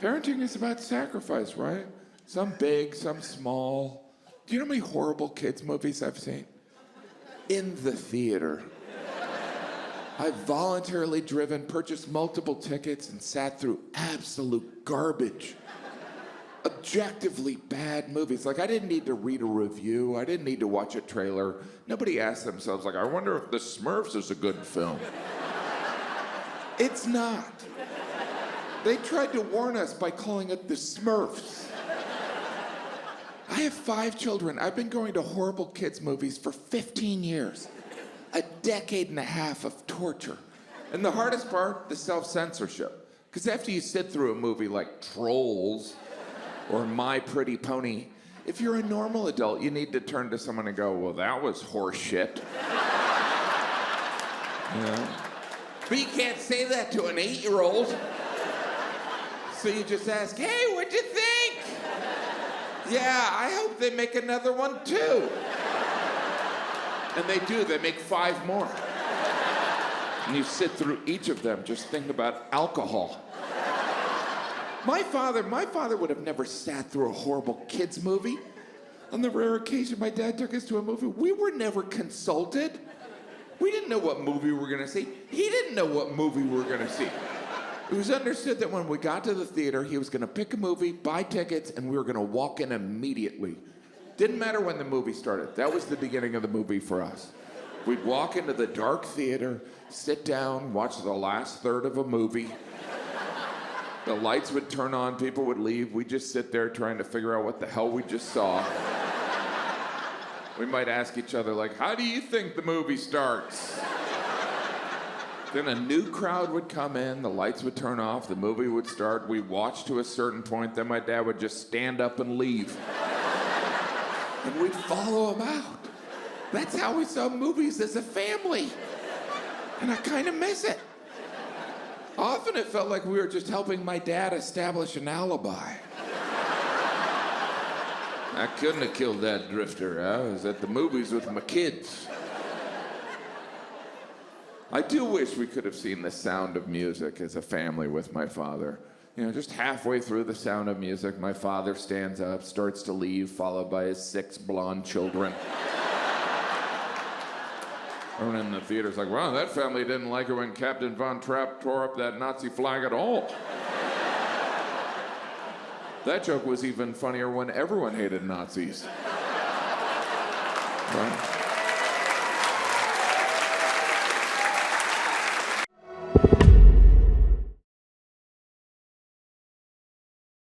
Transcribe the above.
Parenting is about sacrifice, right? Some big, some small. Do you know how many horrible kids movies I've seen? In the theater. I've voluntarily driven, purchased multiple tickets, and sat through absolute garbage. Objectively bad movies. Like, I didn't need to read a review. I didn't need to watch a trailer. Nobody asked themselves, like, I wonder if The Smurfs is a good film. It's not. They tried to warn us by calling it The Smurfs. I have 5 children. I've been going to horrible kids movies for 15 years. A decade and a half of torture. And the hardest part, the self-censorship. Because after you sit through a movie like Trolls or My Pretty Pony, if you're a normal adult, you need to turn to someone and go, well, that was horse shit. Yeah. But you can't say that to an 8-year-old. So you just ask, hey, what'd you think? Yeah, I hope they make another one too. And they do, they make 5 more. And you sit through each of them, just think about alcohol. My father would have never sat through a horrible kids movie. On the rare occasion my dad took us to a movie, we were never consulted. We didn't know what movie we were gonna see. He didn't know what movie we were gonna see. It was understood that when we got to the theater, he was gonna pick a movie, buy tickets, and we were gonna walk in immediately. Didn't matter when the movie started. That was the beginning of the movie for us. We'd walk into the dark theater, sit down, watch the last third of a movie. The lights would turn on, people would leave. We'd just sit there trying to figure out what the hell we just saw. We might ask each other, like, how do you think the movie starts? Then a new crowd would come in, the lights would turn off, the movie would start, we'd watch to a certain point, then my dad would just stand up and leave. And we'd follow him out. That's how we saw movies as a family. And I kind of miss it. Often it felt like we were just helping my dad establish an alibi. I couldn't have killed that drifter. I was at the movies with my kids. I do wish we could have seen The Sound of Music as a family with my father. You know, just halfway through The Sound of Music, my father stands up, starts to leave, followed by his 6 blonde children. Everyone in the theater's like, wow, that family didn't like it when Captain Von Trapp tore up that Nazi flag at all. That joke was even funnier when everyone hated Nazis. Right?